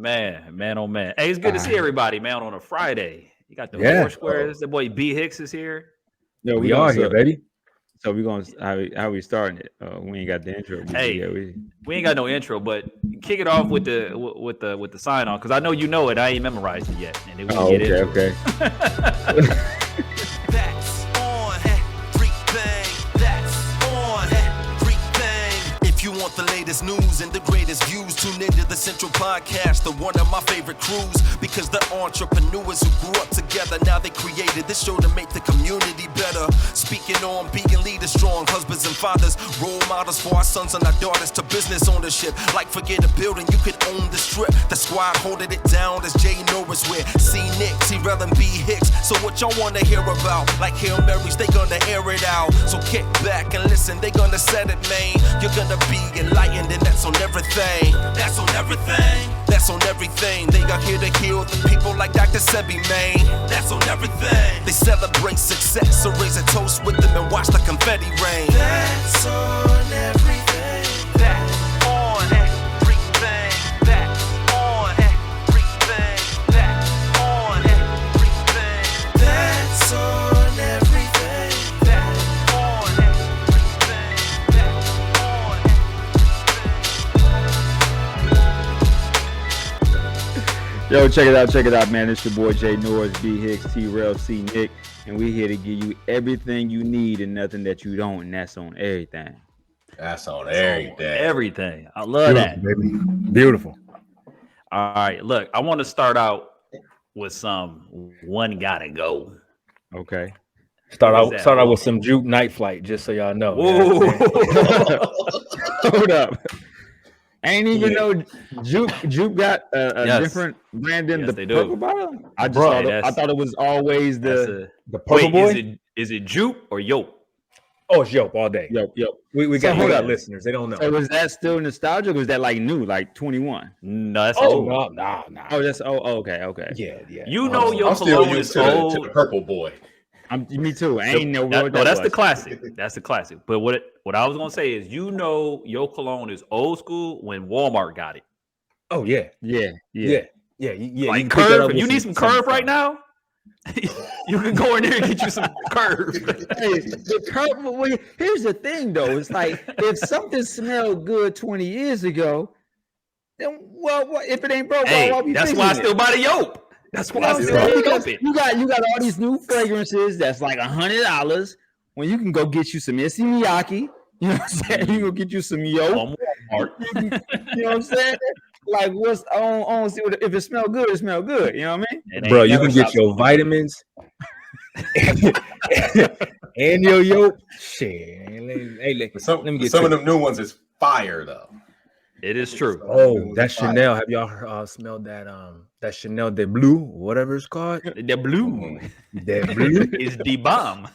Man, oh man. Hey, it's good to see everybody, man, on a Friday. You got the four squares. The boy B Hicks is here. No, we are here, baby. So we're gonna how we starting it? We ain't got the intro. We ain't got no intro, but kick it off with the sign on because I know you know it. I ain't memorized it yet, and then we can get into okay. That's on Freak Thing. That's on Freak Thing. If you want the latest news and the greatest views, tune into the Central Podcast, the one of my favorite crews, because the entrepreneurs who grew up together, now they created this show to make the community better. Speaking on being leaders, strong husbands and fathers, role models for our sons and our daughters to business ownership. Like forget a building, you could own the strip. The squad holding it down as Jay Norris with C. Nick, T-Rel and B. Hicks. So what y'all wanna hear about? Like Hail Marys, they gonna air it out. So kick back and listen, they gonna set it, man. You're gonna be enlightened, and that's on everything. That's on everything. That's on everything. They are here to heal the people like Dr. Sebi, man. That's on everything. They celebrate success, so raise a toast with them and watch the confetti rain. That's on everything. That's on everything. That's on everything. That's on everything. That's on everything. That's on everything. That's on everything. Yo, check it out, man. It's your boy Jay Norris, B Hicks, T-Rel, C. Nick, and we here to give you everything you need and nothing that you don't, and that's on everything. That's on everything. Everything. I love that. Baby. Beautiful. All right, look, I want to start out with some one gotta go. Okay. Start out with some Juke Night Flight, just so y'all know. Whoa. Hold up. I ain't even know Juke got a different brand than the purple bottle. I thought it was always the purple boy. Is it Juke or Yope? Oh, it's Yope all day. Yope. We got listeners. They don't know. So was that still nostalgic? Or was that like new, like 21? No, that's old. No. Oh, that's okay. Yeah. You know your cologne is old. To the purple boy. Me too. I ain't know what that's the classic. That's the classic. But what I was gonna say is, you know, your cologne is old school when Walmart got it. Oh yeah. Like Curve. If you need some Curve right now, you can go in there and get you some Curve. Hey, the Curve. Well, here's the thing, though. It's like if something smelled good 20 years ago, then if it ain't broke, why be that's why I still buy the Yope. That's why I still Yope it. You got all these new fragrances that's like $100 when you can go get you some Issey Miyake. You know what I'm saying? You go get you some Yope. You know what I'm saying? Like what's on? See if it smell good, it smell good. You know what I mean? Bro, you can get your vitamins and your Yope. Shit. Hey, some of them new ones is fire though. It is true. Oh, that's Chanel. Have y'all smelled that? That Chanel de Blue, whatever it's called. The blue. The blue is the bomb.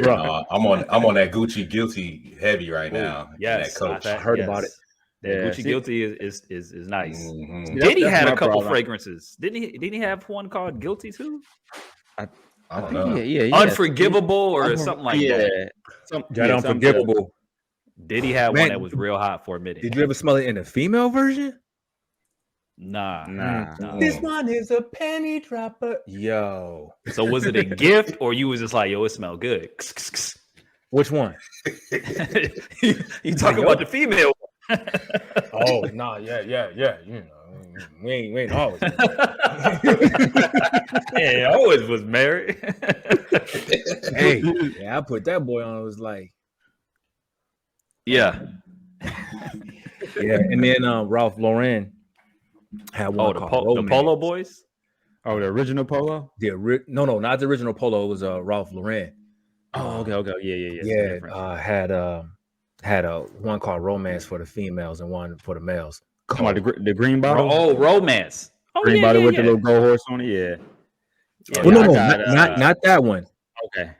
Bro, I'm on that Gucci Guilty heavy right now. Yes, that coach. I heard about it. Gucci Guilty is nice. Mm-hmm. Diddy had a couple fragrances. Didn't he have one called Guilty too? I don't know. Yeah. Unforgivable or something like that. Unforgivable. Diddy had one that was real hot for a minute. Did you ever smell it in the female version? Nah. This one is a penny dropper. Yo. So was it a gift or you was just like, yo, it smell good? Which one? You talking about the female one. Oh, no, yeah. You know, we ain't always. Yeah, I always was married. Hey, I put that boy on. It was like, yeah. And then Ralph Lauren had one called the Polo Boys. Oh, the original Polo? No, not the original Polo. It was Ralph Lauren. Oh, okay. Yeah. Had a one called Romance for the females and one for the males. Come on, the green bottle. Oh, Romance. Green bottle with the little gold horse on it. Yeah. Well, no, not that one. Okay.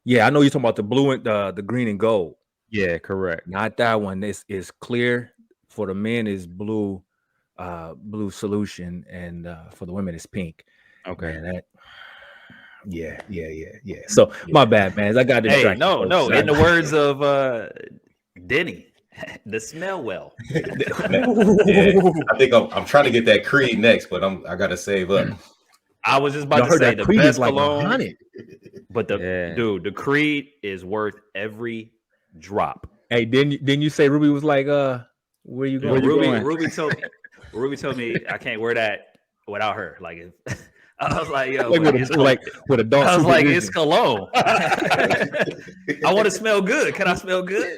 Yeah, I know you're talking about the blue and the green and gold. Yeah, correct. Not that one. This is clear. For the men is blue solution, and for the women is pink. Okay. Man, yeah. So my bad, man. I got distracted. No. In the words of Denny, The smell well. Yeah, I think I'm trying to get that Creed next, but I gotta save up. I was just about I to heard say that the Creed best is like cologne, 100. but the Creed is worth every drop. Hey, didn't you say Ruby was like, where you going? Ruby told me I can't wear that without her. Like, I was like, yo, with a dog. I was like, it's cologne. I want to smell good. Can I smell good?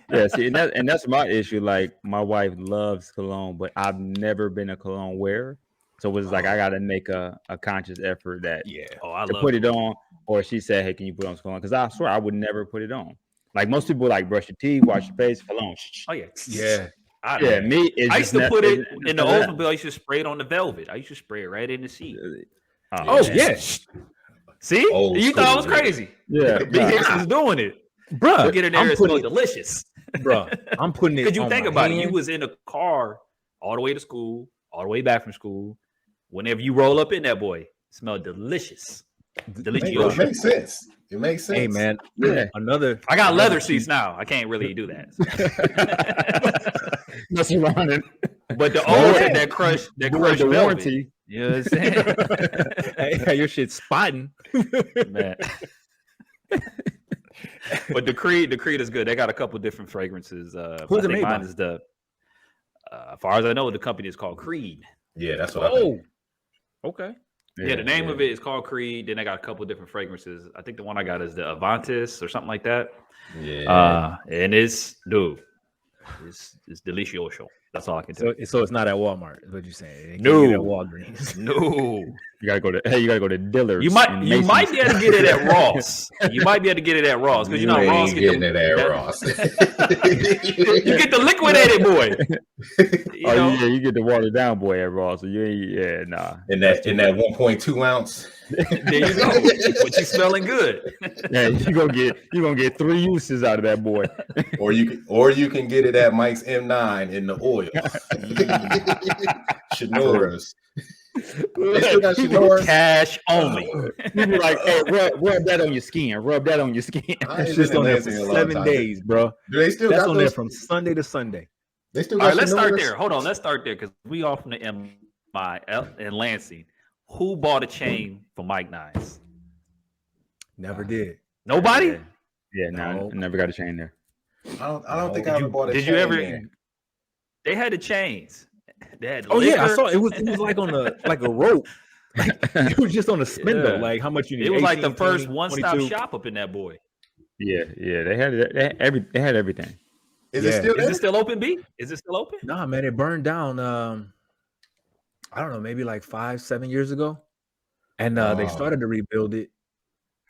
Yeah, see, and that's my issue. Like, my wife loves cologne, but I've never been a cologne wearer. So it's like I got to make a conscious effort to put it on. Or she said, "Hey, can you put on some cologne?" Because I swear I would never put it on. Like most people, like brush your teeth, wash your face, cologne. Oh yeah, Me, I used to put it in the oven, but I used to spray it on the velvet. I used to spray it right in the seat. Yes. See, you thought I was crazy. Yeah, Big Hicks was doing it, bro. Get in there and smell delicious, bro. I'm putting it. Could you think about it? You was in a car all the way to school, all the way back from school. Whenever you roll up in that boy, it smelled delicious. It makes sense. It makes sense. Hey man, I got leather seats now. I can't really do that. Mess around it. But the old that crushed velvet. Warranty. You know what I'm saying? hey, your shit's spotting, man. But the Creed is good. They got a couple different fragrances. Who's it made by? Mine is as far as I know, the company is called Creed. Yeah, that's what I think. Okay. Yeah, the name of it is called Creed. Then I got a couple different fragrances. I think the one I got is the Avantis or something like that. Yeah. And it's delicioso. That's all I can tell. So it's not at Walmart, is what you're saying? No. At Walgreens. No. You gotta go to Dillard's. You might be able to get it at Ross. You might be able to get it at Ross because Ross getting it at Ross. You get the liquidated boy. You get the watered down boy at Ross. So you ain't nah. In that 1.2 ounce. There you go. But you smelling good. Yeah, you're gonna get 3 uses out of that boy. or you can get it at Mike's M9 in the oil. Shinora's. They still got Shinora's. Cash only. You be like, hey, rub that on your skin. Rub that on your skin. It's just on there for 7 days, bro. Do they still That's got on those? there from Sunday to Sunday. They still got All right, let's start Shinora's? there. Hold on, let's start there because we off from the MI in Lansing. Who bought a chain for Mike Nines? Never did. Nobody? Yeah, no, I never got a chain there. I don't think I ever bought a chain. Did you ever? There. They had the chains. They had yeah, I saw it. It was like on a rope. It was just on a spindle. Yeah. Like how much you need? It was 18, like the first 20, one-stop 22. shop up in that boy. Yeah, they had everything. Is it still there? Is it still open, B? Is it still open? Nah, man, it burned down. I don't know, maybe like 5-7 years ago, and they started to rebuild it,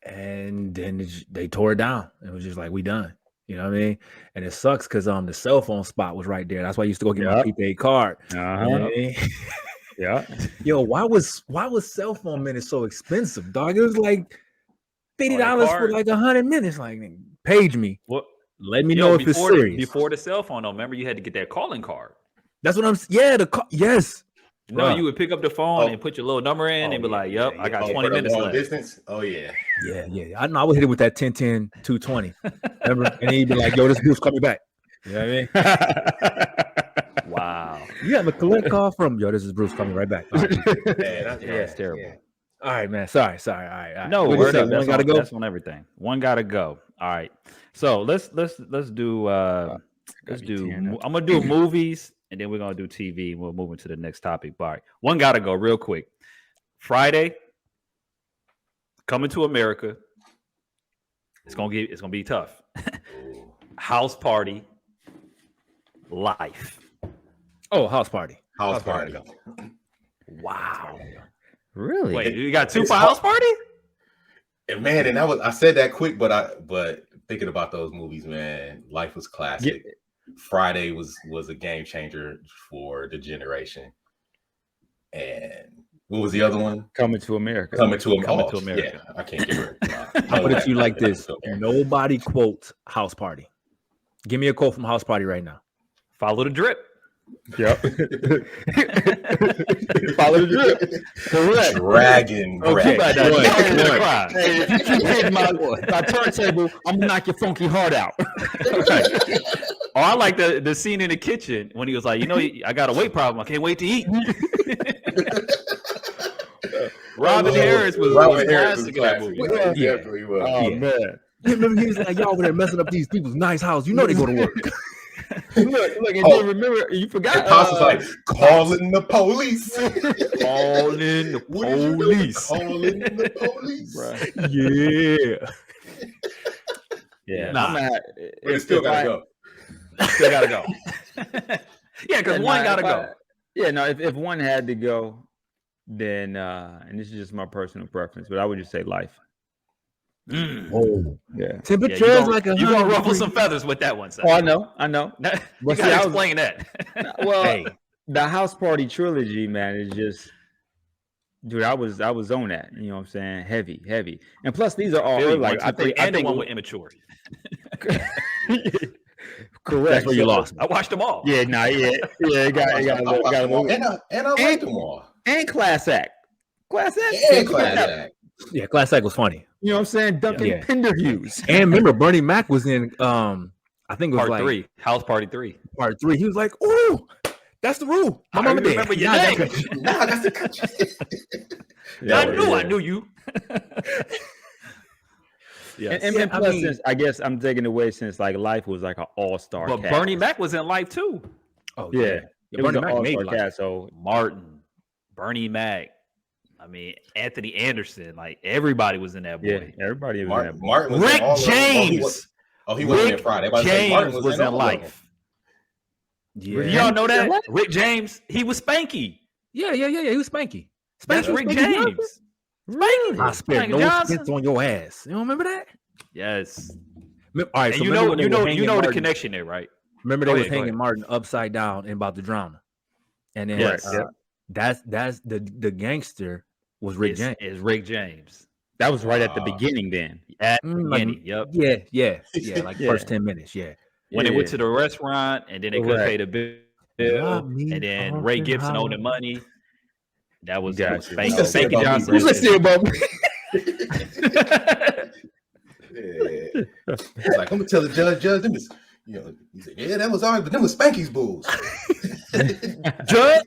and then they tore it down. It was just like, we done. You know what I mean? And it sucks because the cell phone spot was right there. That's why I used to go get my prepaid card. You know what I mean? Yeah. Yo, why was cell phone minutes so expensive, dog? It was like $50 for like 100 minutes. Like, page me. What? Let me know if it's serious. Before the cell phone, though, remember you had to get that calling card. That's what I'm. Yeah, yes. No, you would pick up the phone and put your little number in and be like, "Yep, I got 20 minutes left." Distance? Oh yeah. Yeah. I know. I would hit it with that 10-10-220. Remember? And he'd be like, "Yo, this Bruce, call me back." You know what I mean? Wow. You have a collect call from this is Bruce coming right back. All right. That's terrible. Yeah. All right, man. Sorry. All right. No, one gotta go. That's on everything. One gotta go. All right. So let's do. I'm gonna do movies. And then we're going to do TV, and we'll move into the next topic. All right. One got to go real quick. Friday, Coming to America. It's going to be tough. House Party, Life. Oh, House Party. House Party. Wow. Really? Wait, you got two for House Party? And man, and I said that quick, but thinking about those movies, man, Life was classic. Yeah. Friday was a game changer for the generation. And what was the other one? Coming to America. Coming to America. Yeah, I can't get it. I'll put it to you like this. Nobody quotes House Party. Give me a quote from House Party right now. Follow the drip. Yep. Follow the drip. Correct. Dragon. Okay. Hey, if you keep hitting my turntable, I'm gonna knock your funky heart out. Oh, I like the scene in the kitchen when he was like, I got a weight problem. I can't wait to eat. Robin Harris was classic in that movie. Yeah, definitely was. Oh man. Remember, he was like, y'all over there messing up these people's nice house. You know they go to work. Look, and then remember, you forgot. And Pops was like, calling the police. Calling the What did you do? police. Calling the police. Yeah. Nah. But it still gotta go. Still gotta go. Yeah, because one gotta go. If one had to go, then and this is just my personal preference, but I would just say life. Oh, Yeah. temperature Yeah, is like you're gonna ruffle some feathers with that one, son. Oh, I know. You But see, gotta I was- explain that. Well, the House Party trilogy, man, is just, dude. I was on that. You know what I'm saying? Heavy. And plus, these are all Really, like I think the one with immaturity. correct. That's where you lost. I watched them all. Yeah, it got a little, And I liked them all. and Class Act. And Class Act. Yeah, Class Act was funny. You know what I'm saying? Duncan Yeah. Penderhughes. And remember, Bernie Mac was in. I think it was Part like 3, House Party 3. part 3. He was like, "Oh, that's the rule. My I mama did." remember your Nah, name. Nah, that's the country. I knew you. Yes. And plus, since I guess I'm taking away since like Life was like an all-star. But cast. Bernie Mac was in Life too. Oh Yeah, it was Bernie an Mac made all-star Life. cast. So Martin, Bernie Mac. I mean, Anthony Anderson. Like everybody was in that boy. yeah, everybody was in that. Martin was in Rick all of them. James. He wasn't in Rick Friday. Everybody said Martin James was in in all of them. Life. Yeah, Y'all know that? Rick James. He was Spanky. yeah. He was Spanky. That's was Rick Spanky James. Johnson? Spanky. I spared Spanky no Johnson. expense on your ass. You don't remember that? Yes. All right, And so you remember know, when they you were know, hanging you know the Martin- connection there, right? Remember they Go was ahead, go hanging ahead. Martin upside down and about to drown him, and then Yes. that's the gangster was Rick James. Is Rick James. That was right at the beginning. Then At the Like, beginning, yep. yeah, like Yeah. first 10 minutes, yeah. When they went to the restaurant and then they couldn't pay the bill, Love me and then Ray often Gibson owed high. him money. That was Gotcha. Spanky, Who's that say Spanky about me? Johnson. Who's that say about me? Yeah. He's like, I'm gonna tell the judge, them is, he said, yeah, that was ours, but them was Spanky's bulls. Judge.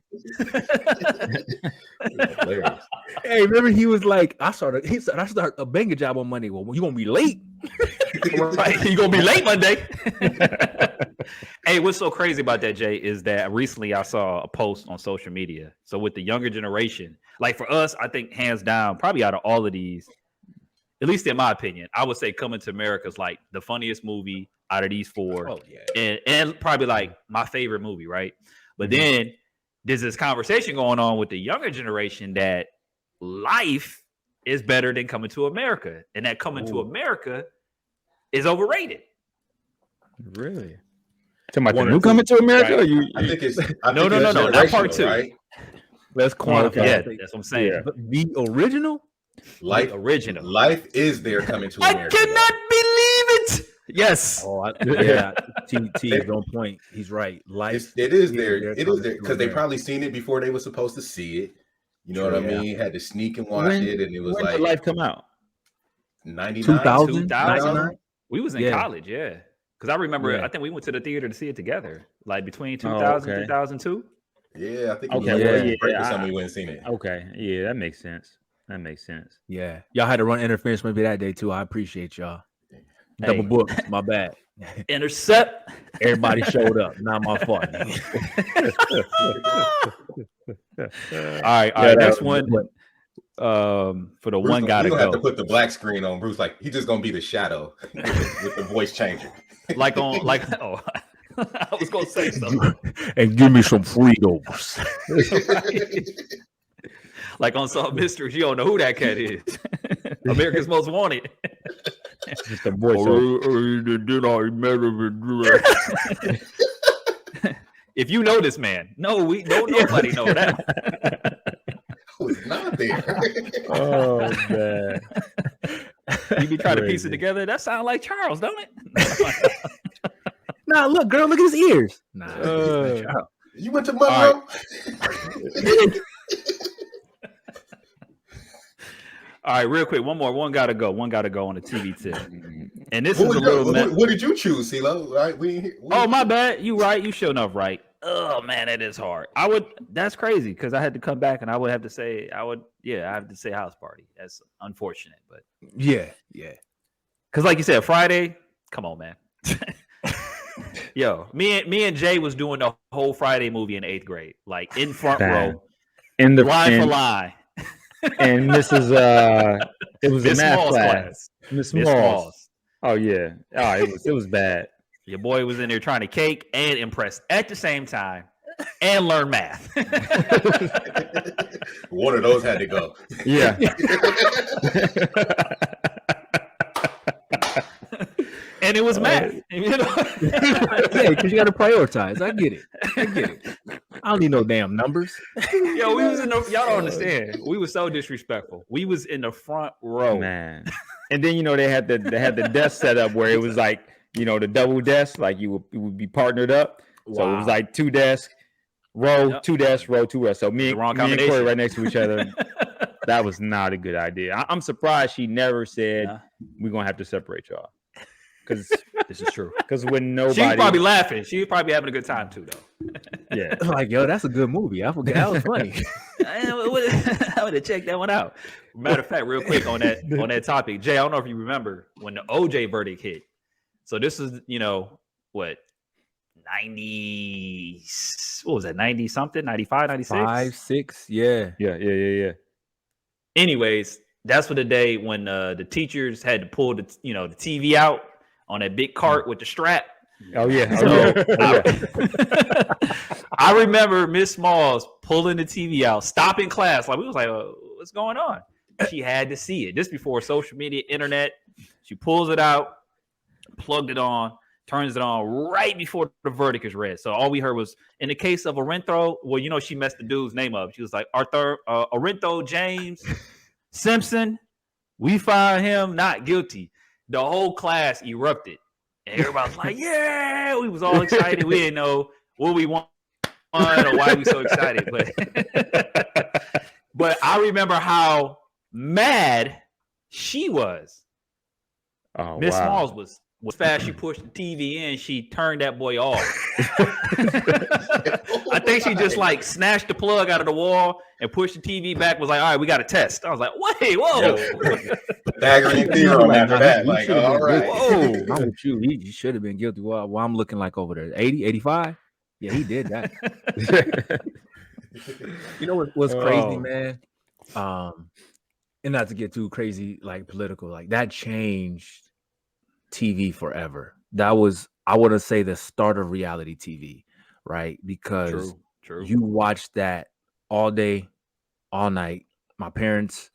Hilarious. Hey, remember he was like, I start a banking job on Monday. Well, you gonna be late. Right, you gonna be late Monday. Hey, what's so crazy about that, Jay, is that recently I saw a post on social media. So with the younger generation, like for us, I think hands down, probably out of all of these, at least in my opinion, I would say Coming to America is like the funniest movie out of these four, Oh yeah. and probably like my favorite movie, right? But then there's this conversation going on with the younger generation that Life is better than Coming to America, and that Coming to America is overrated. Really? Talking about One the or new two. Coming to America? Right. Or you? I think it's No, not part two. right? Let's quantify. Okay. Yeah, it. that's what I'm saying. Yeah. But the original? Life, Original. life is there coming to I America. cannot believe it. Yes. Oh, yeah. T is on point. He's right. Life. It is there. there It is coming there to because they America. probably seen it before they were supposed to see it. You know what I Yeah. mean? Had to sneak and watch When- it, and it was When like did Life come out? 99. 2000? 2000? We was in Yeah. college, yeah. Because I remember, Yeah. I think we went to the theater to see it together, like between Oh, 2000 okay. 2002. Yeah, I think it was Okay, like well, yeah, break or yeah, something. We went and seen it. Okay, yeah, that makes sense. That makes sense. Yeah. Y'all had to run interference maybe that day too. I appreciate y'all. Double Hey. booked. My bad. Intercept. Everybody showed up. Not my fault. All right. Next one. For the Bruce one gonna- gotta we gonna have to go. put the black screen on Bruce. Like he's just gonna be the shadow with the voice changer. Like oh, I was gonna say something. And give me some Fritos. Like on Solved Mysteries, you don't know who that cat is. America's Most Wanted. Just the voice. If you know this man, nobody know that. Who is not there? Oh man. You be trying to piece it Crazy. together. That sounds like Charles, don't it? Nah, look, girl, look at his ears. Nah, You went to Monroe. All right, real quick, one more. One gotta go on the TV tip. And And this is a little. What did you choose, CeeLo? Right? Oh, my bad. You right. You sure enough right. Oh man, that is hard. That's crazy because I had to come back and I would have to say I have to say House Party. That's unfortunate, but yeah. Because like you said, Friday. Come on, man. Yo, me and Jay was doing the whole Friday movie in 8th grade, like in front row, in the line for line. And Mrs. It was a math class. Miss Smalls. Oh yeah. Oh, it was bad. Your boy was in there trying to cake and impress at the same time and learn math. One of those had to go. Yeah. And it was math. You know? Yeah, because you got to prioritize. I get it. I don't need no damn numbers. Yo, we was in the, y'all don't understand. We was so disrespectful. We was in the front row, man. And then they had the desk set up where it was like the double desk, like it would be partnered up. Wow. So it was like 2 desks, row, 2 desks, row, 2 desks. So me and Corey right next to each other. That was not a good idea. I'm surprised she never said we're gonna have to separate y'all. Because this is true. Because when nobody, she was probably laughing. She was probably having a good time too, though. Yeah, like that's a good movie. I forgot that was funny. I would have checked that one out. Matter of fact, real quick on that topic, Jay. I don't know if you remember when the OJ verdict hit. So this is 90. What was that? 90 something? 95, 96? 5, 6. Yeah. Anyways, that's for the day when the teachers had to pull the TV out on that big cart with the strap. Oh yeah. I remember Miss Smalls pulling the TV out, stopping class. Like we was like, what's going on? She had to see it. This before social media, internet. She pulls it out, plugged it on, turns it on right before the verdict is read. So all we heard was, in the case of Orenthal, well, she messed the dude's name up. She was like, Arthur Orenthal James Simpson, we find him not guilty. The whole class erupted. And everybody was like, yeah, we was all excited. We didn't know what we want or why we so excited. But I remember how mad she was. Oh, Miss Smalls was fast. She pushed the TV in. She turned that boy off. I think she just snatched the plug out of the wall and pushed the TV back. Was like, all right, we got a test. I was like, wait, whoa. Pythagorean theorem after that. Like, all right. Whoa. I'm with you. He should have been guilty. Well, I'm looking like over there. 80, 85? Yeah, he did that. You know what's crazy, man? And not to get too crazy, political, that changed TV forever. That was, I want to say, the start of reality TV, right? Because True. You watched that all day, all night. My parents,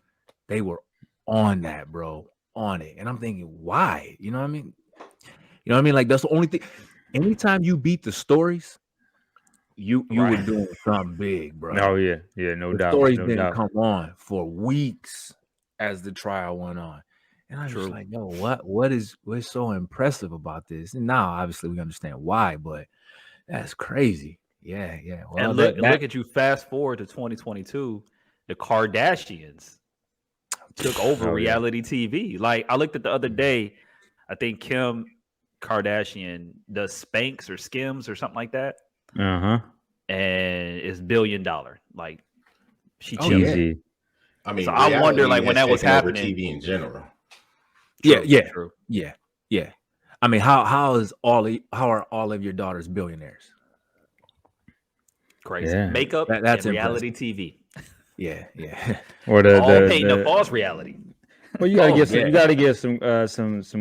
they were on that, bro, on it. And I'm thinking, why? You know what I mean? That's the only thing. Anytime you beat the stories, you were doing something big, bro. Oh yeah, no doubt. Stories didn't come on for weeks as the trial went on. And I was just like, yo, what's so impressive about this? And now obviously we understand why, but that's crazy. Yeah. Well, and look at you, fast forward to 2022, the Kardashians took over reality TV. Like I looked at the other day, I think Kim Kardashian does Spanx or Skims or something like that. And it's $1 billion. Like she cheated. I mean, so I wonder, when that was happening, TV in general. True. I mean, how are all of your daughters billionaires? Crazy. Makeup that's and reality TV. Yeah. Or the false reality. Well, you gotta give some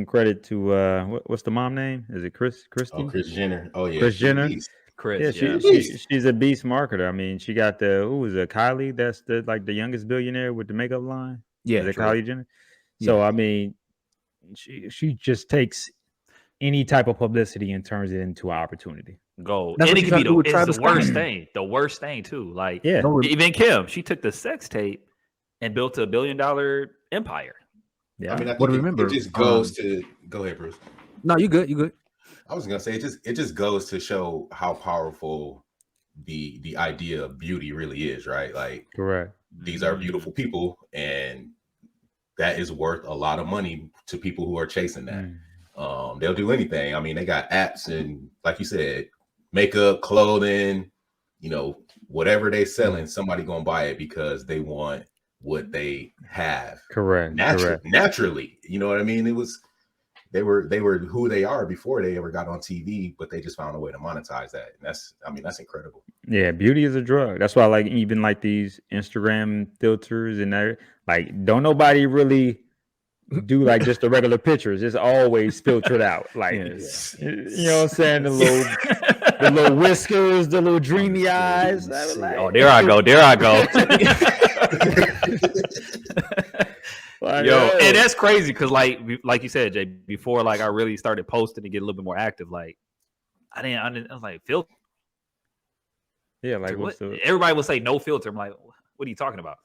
credit to what's the mom name? Is it Christy? Kris Jenner. Oh yeah, Kris Jenner. Chris, she's a beast marketer. I mean, she got Kylie? That's the youngest billionaire with the makeup line. Yeah, is it Kylie Jenner? So I mean, she just takes any type of publicity and turns it into an opportunity. Gold. And it could be the worst thing. The worst thing too. Like even Kim, she took the sex tape and built a $1 billion empire. Yeah. I mean, I think it just goes to go ahead, Bruce. No, you good. I was gonna say it just goes to show how powerful the idea of beauty really is, right? Like, correct. These are beautiful people, and that is worth a lot of money to people who are chasing that. They'll do anything. I mean, they got apps and, like you said, makeup, clothing, you know, whatever they selling, somebody gonna buy it because they want what they have. Correct. Naturally, you know what I mean? They were who they are before they ever got on TV, but they just found a way to monetize that. And that's incredible. Yeah, beauty is a drug. That's why I like even like these Instagram filters and that. Like, don't nobody really do like just the regular pictures. It's always filtered out. Like, you know what I'm saying? The little whiskers, the little dreamy eyes. Like, oh, there I go. Like, yo, and that's crazy because like you said, Jay, before like I really started posting to get a little bit more active, like I was like filter. Yeah, like everybody will say no filter. I'm like, what are you talking about?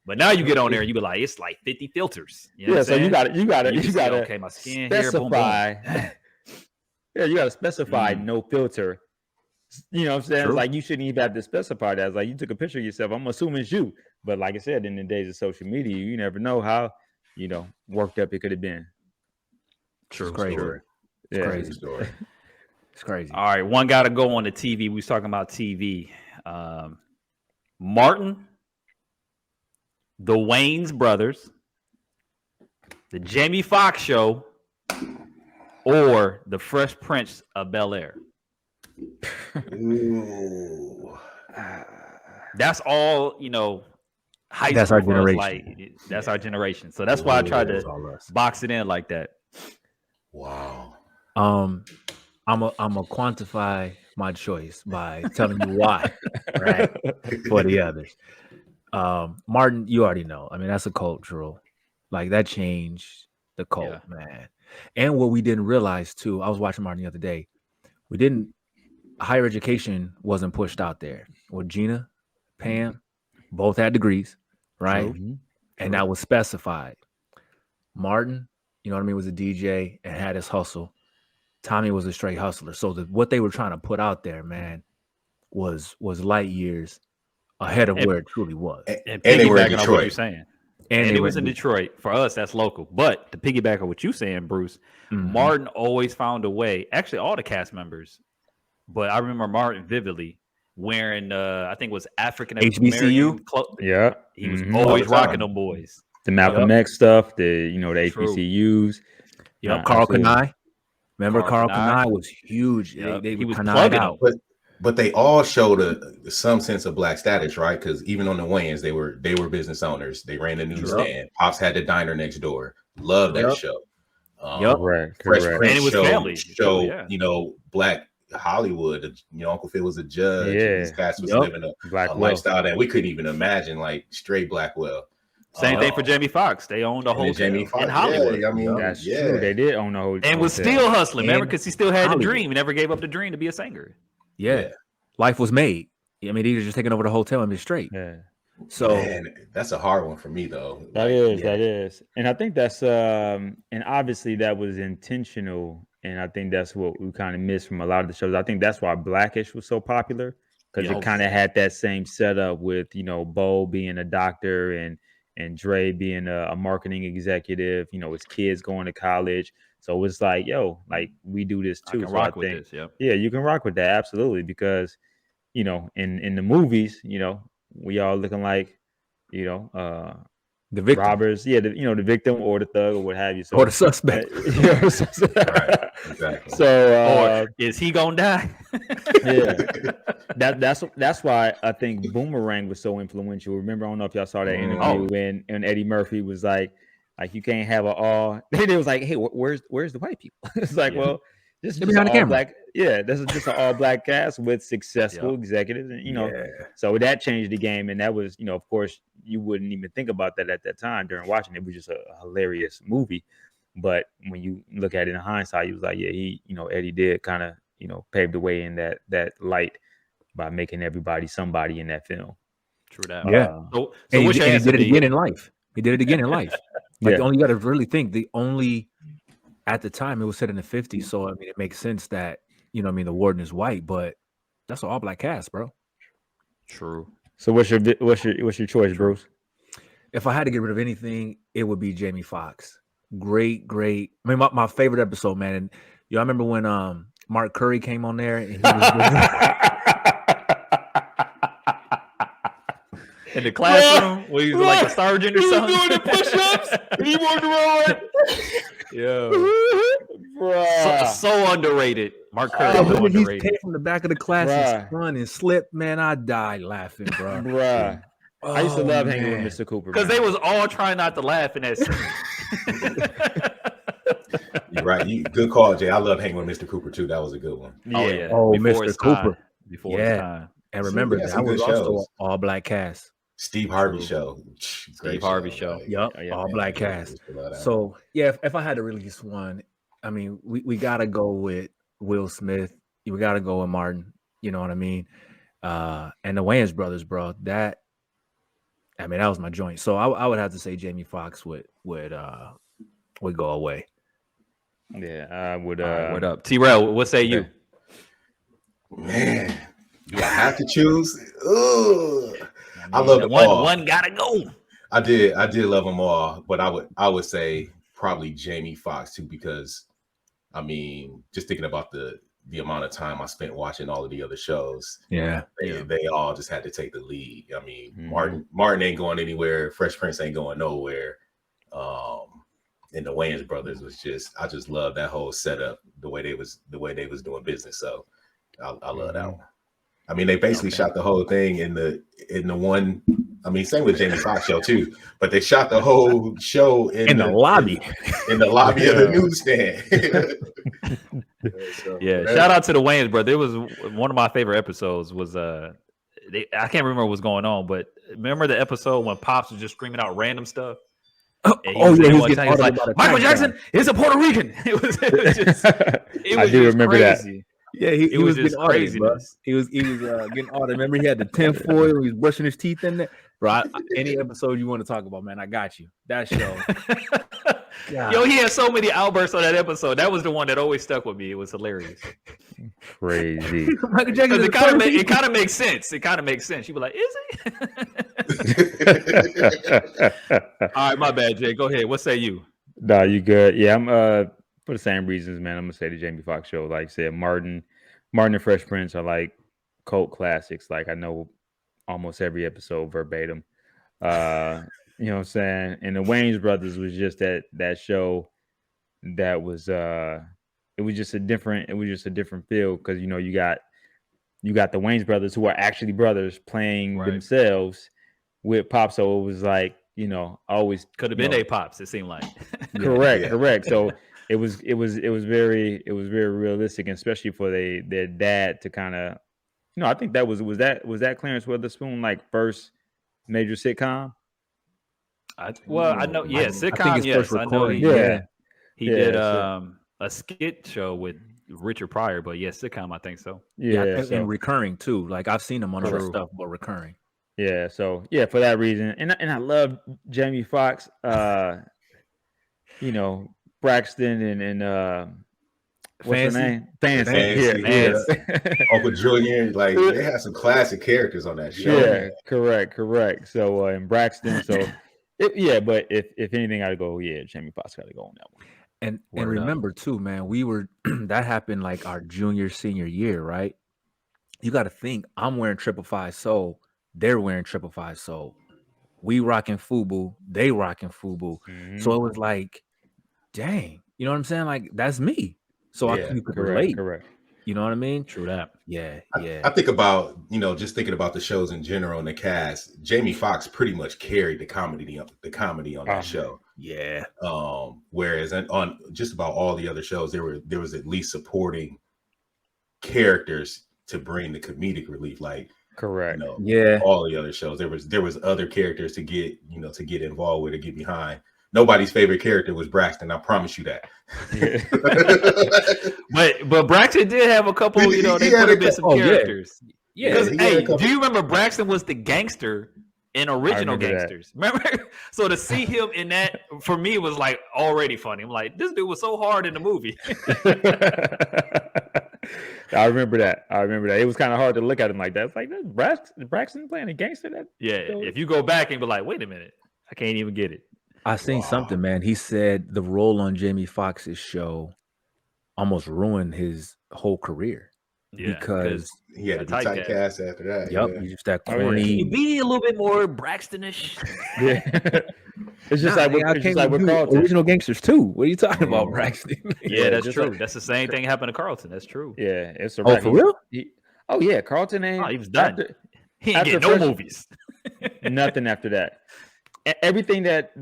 But now you get on there and you be like, it's like 50 filters. You know so you got to okay, my skin specify. Here, boom. Yeah, you got to specify no filter. You know what I'm saying? True. Like, you shouldn't even have to specify that. It's like, you took a picture of yourself. I'm assuming it's you. But like I said, in the days of social media, you never know how, you know, worked up it could have been. True. It's crazy. Yeah. Crazy story. It's crazy. All right, one got to go on the TV. We was talking about TV. Martin, the Wayans brothers, the Jamie Foxx show, or the Fresh Prince of Bel-Air. Ooh. That's all, you know, high That's school our for us, generation. like, that's our generation. So that's why I tried to box it in like that. Wow. I'm a quantify my choice by telling you why, right? For the others. Martin, you already know. I mean, that's a cultural, like, that changed the cult, man. And what we didn't realize too, I was watching Martin the other day. Higher education wasn't pushed out there. Well, Gina, Pam, both had degrees, right? True. And that was specified. Martin, you know what I mean, was a DJ and had his hustle. Tommy was a straight hustler. So what they were trying to put out there, man, was light years ahead of where it truly was. And they were in piggybacking on what Detroit. you're saying. And it was in Detroit. For us, that's local. But to piggyback on what you're saying, Bruce, Martin always found a way. Actually, all the cast members. But I remember Martin vividly wearing, I think it was African HBCU. Yeah. He was always rocking them boys. The Malcolm X stuff, the HBCUs. Yep, Carl Kanai. Remember, Carl Kanai was huge. Yep. They he was Kanai plugging out. them. But they all showed some sense of black status, right? Because even on the Wayans, they were business owners. They ran the newsstand. Pops had the diner next door. Love that show. Correct. Fresh Correct. Prince And it was family. show you know, black Hollywood. You know, Uncle Phil was a judge. Yeah. These guys was living a lifestyle that we couldn't even imagine, like straight Blackwell. Same thing for Jamie Foxx. They owned a whole Jamie Foxx in Hollywood. Yeah, I mean, That's true. They did own the whole. And was still hustling, remember? And Because he still had the Hollywood. dream. He never gave up the dream to be a singer. Yeah. Life was made. I mean, he was just taking over the hotel and be straight. Yeah. So Man, that's a hard one for me though. That is. And I think that's and obviously that was intentional. And I think that's what we kind of missed from a lot of the shows. I think that's why Blackish was so popular, because it kind of had that same setup with, you know, Bo being a doctor and Dre being a marketing executive, you know, his kids going to college. So it's like, yo, like, we do this too. I can rock with this, yep. Yeah, you can rock with that, absolutely, because, you know, in the movies, you know, we all looking like, you know, the victim, robbers, the victim or the thug or what have you. So, or the suspect. Right, exactly. So, or is he gonna die? Yeah, that's why I think Boomerang was so influential. Remember, I don't know if y'all saw that interview when Eddie Murphy was like you can't have all. They was like, hey, where's the white people? It's like, well, this is just behind the camera. Black. Yeah, this is just an all black cast with successful executives, and you know, so that changed the game. And that was, you know, of course, you wouldn't even think about that at that time during watching it. It was just a hilarious movie. But when you look at it in hindsight, you was like, yeah, Eddie did kind of, you know, pave the way in that light by making everybody somebody in that film. True that. Yeah. So And which he did it be? again in life. He did it again in life. Like, you got to really think, at the time it was set in the 50s. So, I mean, it makes sense that, you know, I mean, the warden is white, but that's an all black cast, bro. True. So what's your choice, Bruce? If I had to get rid of anything, it would be Jamie Foxx, great. I mean, my favorite episode, man. And I remember when Mark Curry came on there and he was in the classroom where he was like a sergeant or something. Doing the push-ups. He wanted to run. Yeah, so underrated. Mark Curry, so when he underrated. came from the back of the class and spun and slipped, man, I died laughing, bro. Bruh. I used to love hanging with Mr. Cooper because they was all trying not to laugh in that scene. You're right. Good call, Jay. I love hanging with Mr. Cooper too. That was a good one. Yeah. Oh, Before Mr. his Cooper. time. Before his time. And remember, Yeah, that some was good also shows. all black cast. Steve Harvey show. Steve Harvey show. Like, Yep, yeah, all man. black cast. So So yeah, if I had to release one, I mean, we gotta go with Will Smith. We gotta go with Martin. You know what I mean? And the Wayans brothers, bro. That was my joint. So I would have to say Jamie Foxx would go away. Yeah, I would. All right, what up, T-Rail? What say you? man, do I have to choose? Ugh. I love them one. all. One gotta go. I did love them all, but I would say probably Jamie Foxx too, because I mean, just thinking about the amount of time I spent watching all of the other shows, Yeah. they all just had to take the lead. I mean, Martin ain't going anywhere. Fresh Prince ain't going nowhere. And the Wayans brothers was I just love that whole setup, the way they was doing business. So I love that one. I mean, they basically shot the whole thing in the one. I mean, same with Jamie Foxx show too, but they shot the whole show in the lobby. in the lobby of the newsstand. Yeah, shout out to the Wayans, bro. There was one of my favorite episodes was I can't remember what was going on, but remember the episode when Pops was just screaming out random stuff? He was like, getting Michael Jackson is a Puerto Rican. It was just I do remember crazy. Yeah, he was just getting audited, bro. craziness. He was getting audited. Remember, he had the tinfoil. He was brushing his teeth in there, bro. Any episode you want to talk about, man, I got you. That show. Yo, he had so many outbursts on that episode. That was the one that always stuck with me. It was hilarious. Crazy. Michael Jackson. It kind of makes sense. It kind of makes sense. You be like, is it? All right, my bad, Jay. Go ahead. What say you? Nah, you good? Yeah, I'm for the same reasons, man. I'm gonna say the Jamie Foxx show. Like I said, Martin and Fresh Prince are like cult classics. Like I know almost every episode verbatim. You know what I'm saying? And the Wayans brothers was just that show that was it was just a different feel, because you know you got the Wayans brothers who are actually brothers playing themselves with Pop. So it was like, you know, always could have been their pops, it seemed like. Correct. So it was very realistic, and especially for their dad to kind of, you know, I think that was that Clarence Witherspoon like first major sitcom. I know, yeah, sitcom. I think Yes, first I know. He did a skit show with Richard Pryor, but yeah, sitcom. I think so. And recurring too. Like I've seen him on other stuff, but recurring. Yeah, so yeah, for that reason, and I love Jamie Foxx. You know, Braxton and what's her name? Fancy. Yeah. Uncle Julian, like they had some classic characters on that show. Yeah, correct. So and Braxton, so but if anything, I'd go, Jamie Foxx got to go on that one. And remember too, man, we were that happened like our senior year, right? You got to think, I'm wearing 555 Soul, they're wearing 555 Soul. We rocking FUBU, they rocking FUBU. Mm-hmm. So it was like, dang, you know what I'm saying? Like that's me. So you could relate. Correct. You know what I mean? True that. Yeah. I think about, you know, just thinking about the shows in general and the cast, Jamie Foxx pretty much carried the comedy on that show. Yeah. Whereas on just about all the other shows, there was at least supporting characters to bring the comedic relief. Like, correct. You know, all the other shows, there was other characters to get involved with or get behind. Nobody's favorite character was Braxton. I promise you that. but Braxton did have a couple. You know, they put him in some characters. Yeah. Do you remember Braxton was the gangster in Original Gangsters? Remember? So to see him in that, for me, was like already funny. I'm like, this dude was so hard in the movie. I remember that. It was kind of hard to look at him like that. It's like, Braxton playing a gangster. If you go back and be like, wait a minute, I can't even get it. I seen something, man. He said the role on Jamie Foxx's show almost ruined his whole career. Yeah, because he had to be typecast after that. Yep, yeah. he's just that corny. Can you be a little bit more Braxtonish? Yeah. It's just like with Carlton. Original Gangsters too. What are you talking about, Braxton? Yeah, that's true. That's the same thing happened to Carlton. That's true. Yeah, it's a Oh, for real? Yeah, Carlton ain't. He was done. He ain't after getting no movies. Nothing after that. Everything that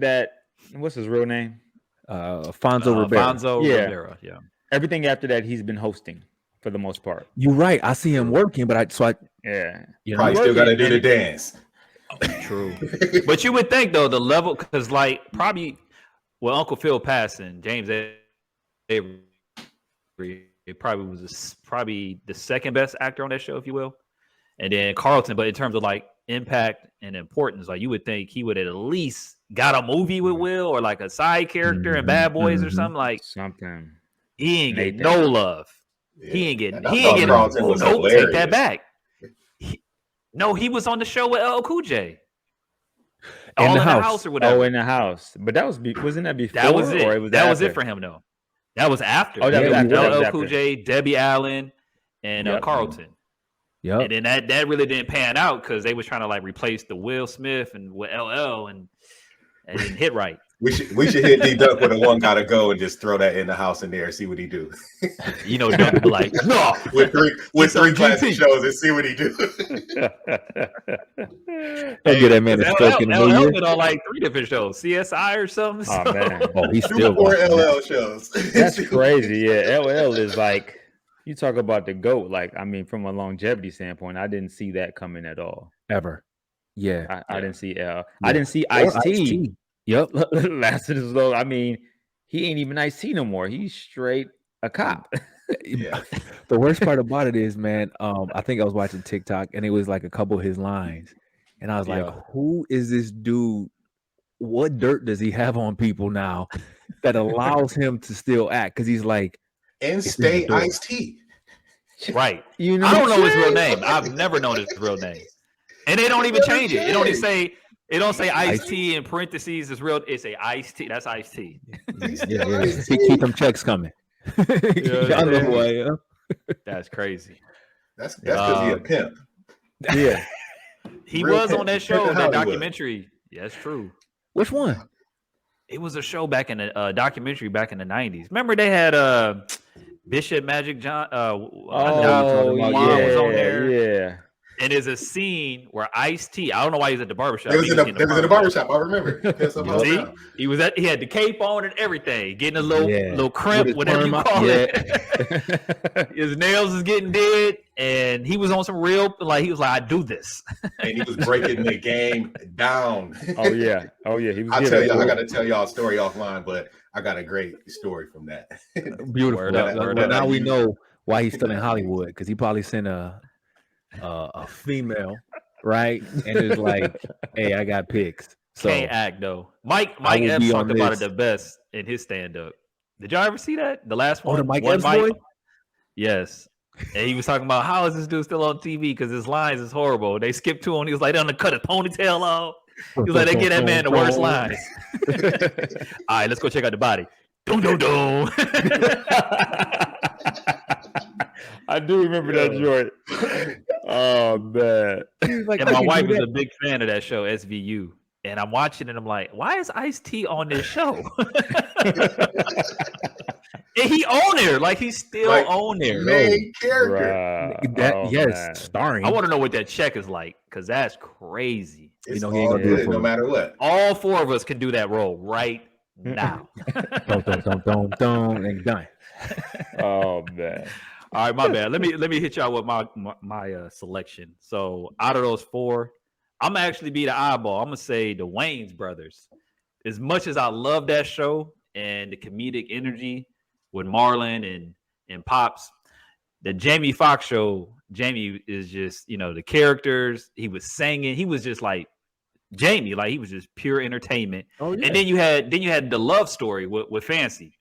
what's his real name? Fonzo Rivera. Rivera. Yeah. Everything after that, he's been hosting for the most part. You're right. I see him working, but yeah, probably still got to do the dance. True. But you would think though the level, because like probably with Uncle Phil passing, James Avery, it probably was probably the second best actor on that show, if you will, and then Carlton. But in terms of like impact and importance, like you would think he would at least got a movie with Will or like a side character in Bad Boys or something like something. He ain't getting no love. Yeah. He ain't getting. Carlton was nope, hilarious. take that back. He was on the show with LL Cool J. In the house or whatever. Oh, in the house. But that wasn't that before? That was it. Or that was it for him though. That was after. Oh, that was after. LL Cool J, Debbie Allen, and Carlton. Yep. And then that really didn't pan out because they was trying to like replace the Will Smith and with LL and didn't hit right. We should hit D Duck with a One Gotta Go and just throw that in the house in there and see what he do. You know, Duck would be like, no, with three classic shows and see what he do. Don't get that man a stroke in the new year. been on like 3 different shows, CSI or something. Oh man, he's still 4 LL shows. That's crazy. Yeah, LL is like, you talk about the GOAT. Like, I mean, from a longevity standpoint, I didn't see that coming at all. Ever. Yeah. I didn't see L. I didn't see Ice-T. Yep. Lasted as though, I mean, he ain't even Ice-T no more. He's straight a cop. Yeah. The worst part about it is, man, I think I was watching TikTok and it was like a couple of his lines. And I was like, who is this dude? What dirt does he have on people now that allows him to still act? Because he's like, and stay Ice-T. Right. You know, I don't know his real name. I've never known his real name. And they don't even change it. It don't say Ice-T in parentheses. It's real. It's a Ice-T. That's Ice-T. Yeah. Keep them checks coming. Y'all know who I am. That's crazy. That's because he's a pimp. Yeah. He Real was on that show, that Hollywood. documentary. Yeah, that's true. Which one? It was a show back in the documentary back in the 90s. Remember they had Bishop Magic John was on there. Yeah. And there's a scene where Ice-T, I don't know why he's at the barbershop. They was in the barbershop. I remember. See? He had the cape on and everything, getting a little crimp, whatever you call it. His nails is getting dead, and he was on some real, like, he was like, I do this. And he was breaking the game down. Oh yeah. He was. I got to tell y'all a story offline, but I got a great story from that. Beautiful. Word up. Now we know why he's still in Hollywood, because he probably sent a female, right? And it's like, hey, I got pics. So Can't act though. Mike Epps talked about it the best in his stand-up. Did y'all ever see that? The last one? the Mike Epps boy? Yes. And he was talking about how is this dude still on TV because his lines is horrible. They skipped to him. He was like, they're gonna cut his ponytail off. He was like, they get that man the worst lines. All right, let's go check out the body. Dum dum dum. I do remember that joint. Oh man. And my wife is a big fan of that show, SVU. And I'm watching and I'm like, why is Ice-T on this show? And he on there, like he's still on there. Main character. Starring. I want to know what that check is like, because that's crazy. It's he ain't gonna do it no matter what. All 4 of us can do that role right now. Don't, and done. Oh man. All right, my bad. Let me hit y'all with my selection. So out of those 4, I'm gonna actually be the eyeball. I'm gonna say the Wayans brothers. As much as I love that show and the comedic energy with Marlon and Pops, the Jamie Foxx show, Jamie is just, the characters, he was singing, he was just like Jamie, like he was just pure entertainment. Oh, yeah. And then you had the love story with Fancy.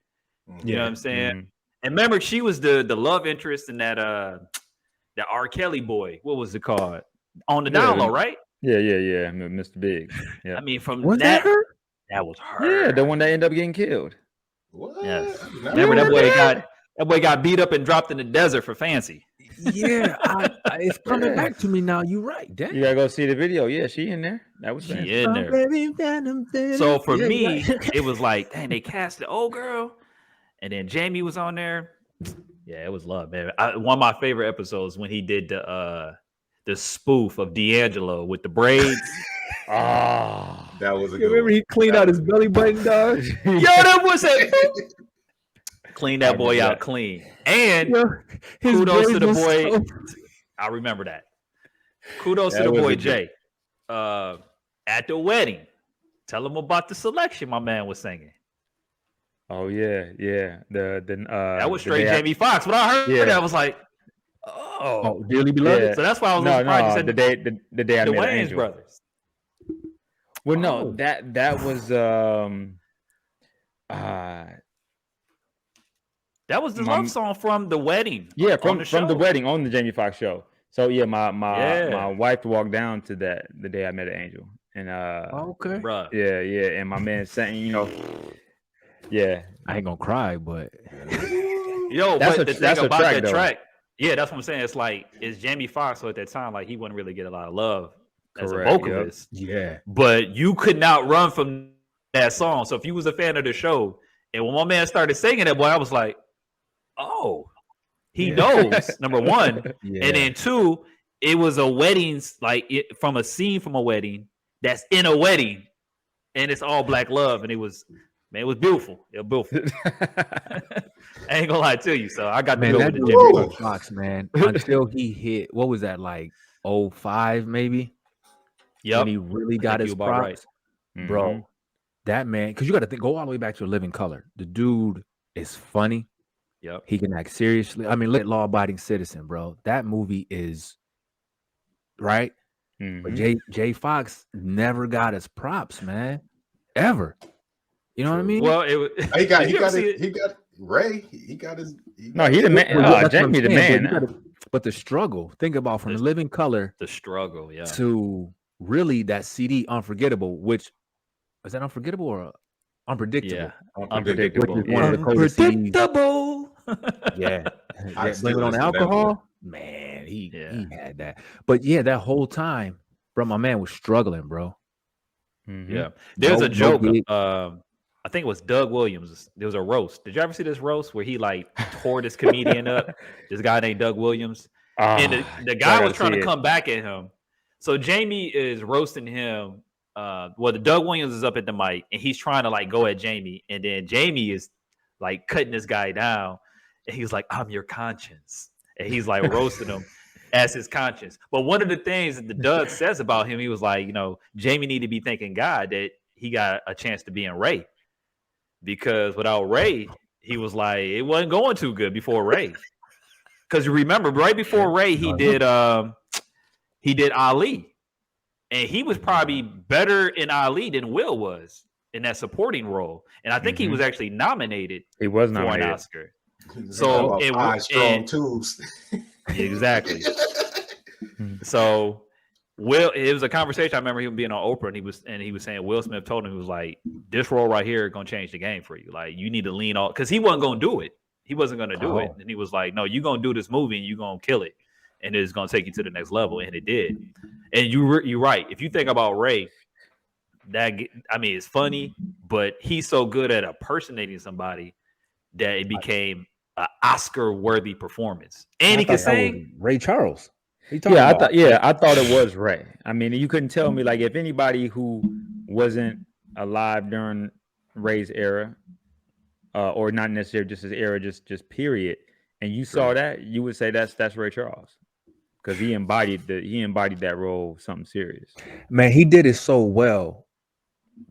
You know what I'm saying? Mm-hmm. And remember, she was the love interest in that the R. Kelly boy. What was it called? On the down low, right? Yeah, Mr. Big. Yeah. I mean, from was that her? That was her. Yeah, the one that ended up getting killed. What? Yes. Remember that boy got beat up and dropped in the desert for Fancy. Yeah, it's coming back to me now. You're right. Damn. You gotta go see the video. Yeah, she in there. That was Fancy. She in there. So for me, it was like, dang, they cast the old girl, and then Jamie was on there. Yeah, it was love, man. One of my favorite episodes when he did the spoof of D'Angelo with the braids. That was a good remember one. he cleaned out his belly button, dog. Yo, that was it. Clean that boy out clean. And kudos to the boy. I remember that. Kudos to the boy Jay. At the wedding, tell him about the selection my man was singing. Oh yeah. That was straight Jamie Foxx. When I heard that, I was like, oh, dearly beloved. Yeah. So that's why I was surprised. You said the day I the met Wayans Angel. brothers. Well, no, that was that was the love song from the wedding. Yeah, from the wedding on the Jamie Foxx show. So yeah, my wife walked down to that the day I met an Angel, and okay, bruh. Yeah, and my man sang, yeah. I ain't gonna cry, but Yo, that's but a the thing about track, that though. track, yeah, that's what I'm saying. It's like it's Jamie Foxx, so at that time, like he wouldn't really get a lot of love as a vocalist. Yeah, But you could not run from that song. So if you was a fan of the show, and when my man started singing that, boy, I was like, oh, he knows. Number one, and then two, it was a wedding, from a scene from a wedding that's in a wedding, and it's all black love, and it was beautiful. It was beautiful. I ain't gonna lie to you. So I got to go with the Jamie Foxx, man. Until he hit, what was that, like 05 maybe? Yep. When he really got his props, right. Bro. That man, because you got to go all the way back to Living Color. The dude is funny. Yep. He can act seriously. I mean, law-abiding citizen, bro. That movie is right. But Jay Fox never got his props, man. Ever. You know what I mean? Well, he got Ray. He got his. No, he the man. Jamie the man. But the struggle. Think about from Living Color. The struggle, yeah. To really that CD Unforgettable, which is that Unforgettable or Unpredictable? Yeah, Unpredictable. Which is one of the coldest CDs. Yeah. Blame it on alcohol. Man, he had that. But yeah, that whole time, bro, my man was struggling, bro. Yeah. There's a joke. I think it was Doug Williams. There was a roast. Did you ever see this roast where he tore this comedian up? This guy named Doug Williams. And the guy was trying to come back at him. So Jamie is roasting him. The Doug Williams is up at the mic and he's trying to go at Jamie. And then Jamie is cutting this guy down. And he's like, I'm your conscience. And he's roasting him as his conscience. But one of the things that the Doug says about him, he was like, Jamie need to be thanking God that he got a chance to be in Ray. Because without Ray, he was it wasn't going too good before Ray. Because you remember, right before Ray, he did Ali. And he was probably better in Ali than Will was in that supporting role. And I think he was actually nominated. He was for nominated. an Oscar. So it was strong twos. Exactly. So Will, it was a conversation. I remember him being on Oprah, and he was saying Will Smith told him, he was like, "This role right here is gonna change the game for you. You need to lean on," because he wasn't gonna do it. He wasn't gonna do it, and he was like, "No, you're gonna do this movie, and you're gonna kill it, and it's gonna take you to the next level," and it did. And you're right. If you think about Ray, it's funny, but he's so good at impersonating somebody that it became an Oscar-worthy performance, and he can sing. Ray Charles. I thought it was Ray. I mean, you couldn't tell me if anybody who wasn't alive during Ray's era, or not necessarily just his era, just period, and you saw that, you would say that's Ray Charles, because he embodied that role, something serious. Man, he did it so well.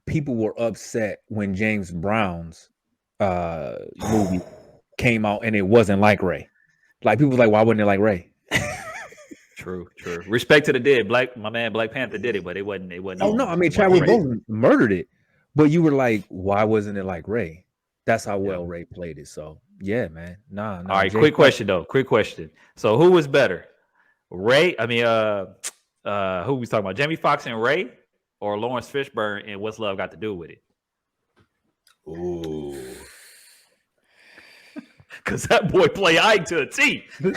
People were upset when James Brown's movie came out and it wasn't like Ray. People was like, why wasn't it like Ray? True. Respect to the dead. My man Black Panther did it, but it wasn't. Oh no, I mean Chadwick Boseman murdered it, but you were like, why wasn't it like Ray? That's how well Ray played it. So yeah, man. Nah. All right, quick question. So who was better, Ray? I mean, who was talking about? Jamie Foxx and Ray, or Lawrence Fishburne and What's Love Got to Do with It? Ooh. Because that boy play Ike to a T. No.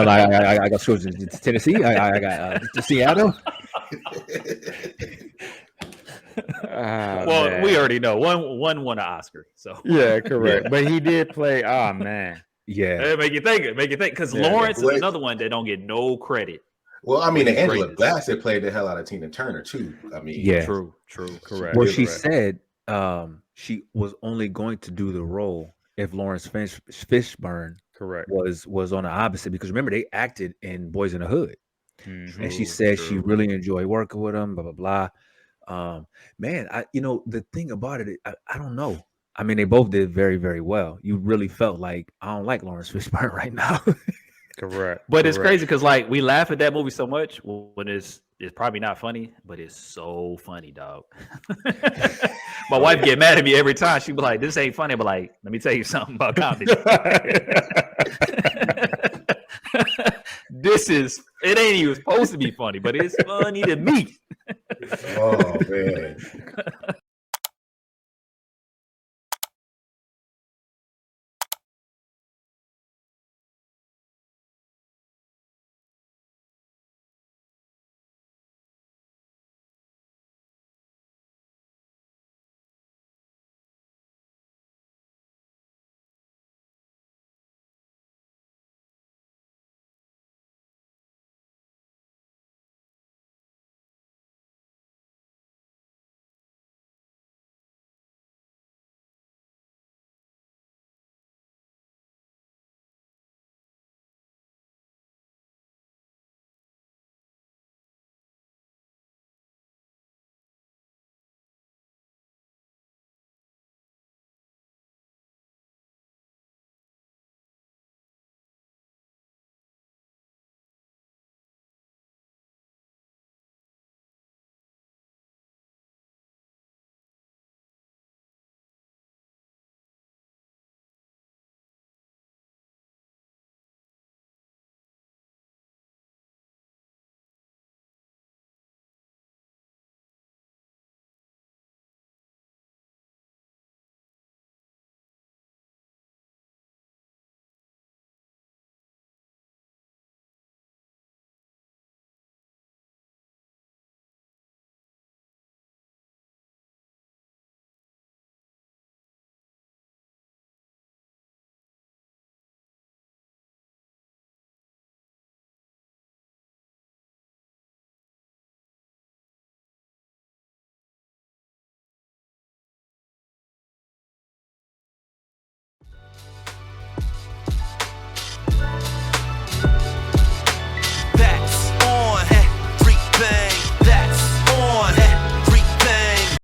I got schools in Tennessee. I got to Seattle. Well, we already know one won an Oscar. So yeah, correct. But he did play. Oh man, Yeah. it make you think. Because Lawrence is another one that don't get no credit. Well, I mean, His Angela greatness. Bassett played the hell out of Tina Turner too. I mean, Yeah. True. correct. Well, she said she was only going to do the role if Lawrence Fishburne correct. was on the opposite, because remember they acted in Boys in the Hood, Mhm. and she True, said she true. really enjoyed working with him. Blah blah blah. Man, the thing about it, I don't know. I mean, they both did very very well. You really felt like I don't like Lawrence Fishburne right now. Correct. But it's correct. crazy because like we laugh at that movie so much when it's probably not funny, but it's so funny, dog. My wife get mad at me every time. She be like, "This ain't funny," but like, let me tell you something about comedy. It ain't even supposed to be funny, but it's funny to me. Oh man.